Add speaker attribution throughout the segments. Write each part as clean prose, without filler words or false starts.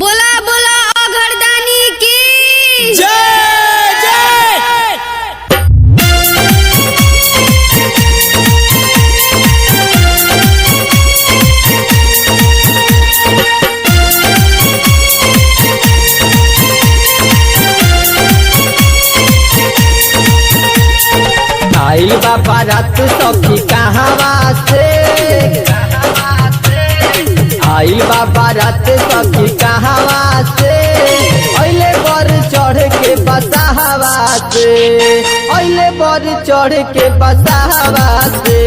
Speaker 1: बोला बोला अघरदानी की
Speaker 2: जय जय।
Speaker 3: आई बाबा रात सखी कहवा से, आई बाबा रात सखी कहवा से, अइले बर चढ़ के बसाहवा से, अइले बर चढ़ के बसाहवा से,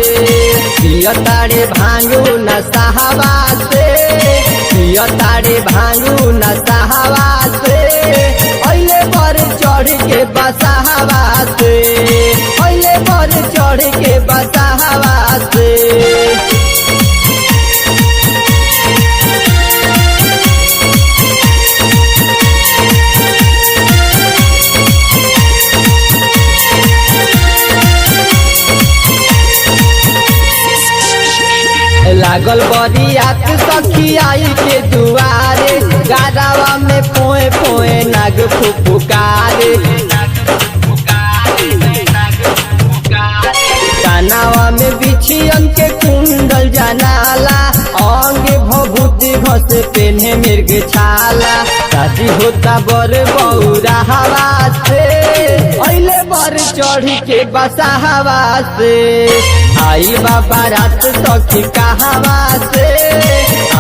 Speaker 3: पिया तारे भांगू न साहवा से, पिया तारे भांगू न साहवा से, अइले बर चढ़ के बसाहवा से, अइले बर चढ़ के बसाहवा से। लागल बरियात सखी आई के दुआरे, गारावा में पोए पोए नाग फुफुकारे, कानावा में बिछियन के कुंडल जनाला, अंग भभूति घस पेन्हे मृग छाला, शादी होता बर बौरा हवा से, अइले बर चढ़ के बसा हवा से, आई बाबा रात सखी कहवा से,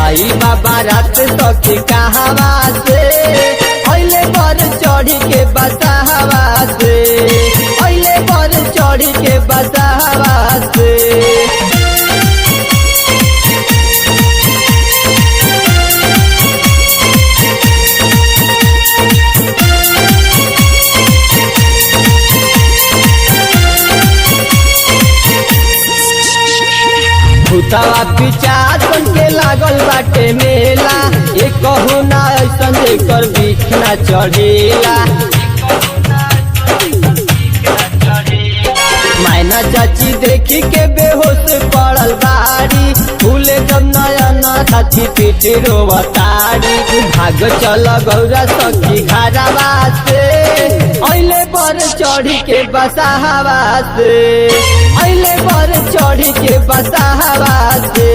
Speaker 3: आई बाबा रात सखी कहवा से, अइले बर चढ़ के बसा हवा से, अइले बर चढ़ के बसा हवा से। भूतवा पिचासन के लागल बाटे मेला, एक कहू ना ऐसन जेकर बीच ना चढ़ेला, मैना चाची देखी के बेहोश पड़ल बाड़ी, फूले जब नयन साथी पीठ रोवताड़ी, भाग चल गौरा सखी घरवा से, अइले बर चढ़ के बसा हवा से, अइले बर चढ़ के बसा हवा से,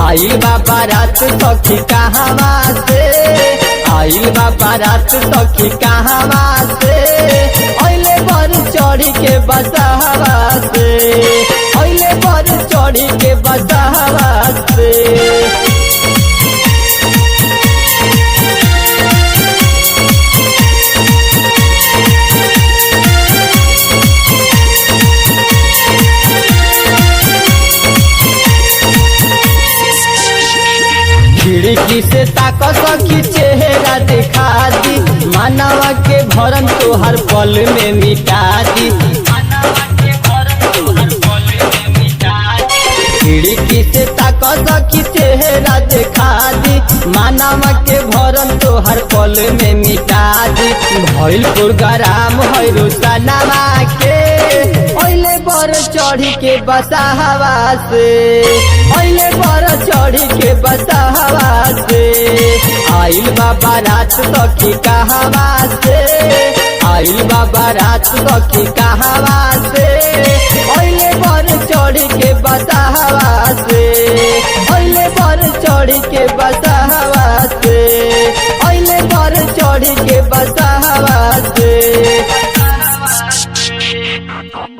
Speaker 3: आई बाबा रात सखी कहवा से, आई बाबा रात सखी कहवा से, अइले बर चढ़ के बसा हवा से, अइले बर चढ़ के बसा हवा से। खिड़की से ताक सखी चेहरा दिखा दी, मानवा के भरम तोहर पल में मिटा दी, खिड़की से ताक सखी चेहरा दिखा दी, मानवा के भरम तोहर पल में मिटा दी, भइल प्रोग्राम है रोशनवा के, अइले बर चढ़ के बसा हवा से, अइले बर चढ़ के बसा हवा से, आइल बाबा रात सखी कहवा से, आइल बाबा रात सखी कहवा से, अइले बर चढ़ के बसा हवा से, अइले बर चढ़ के बसा हवा से, अइले बर चढ़ के बसा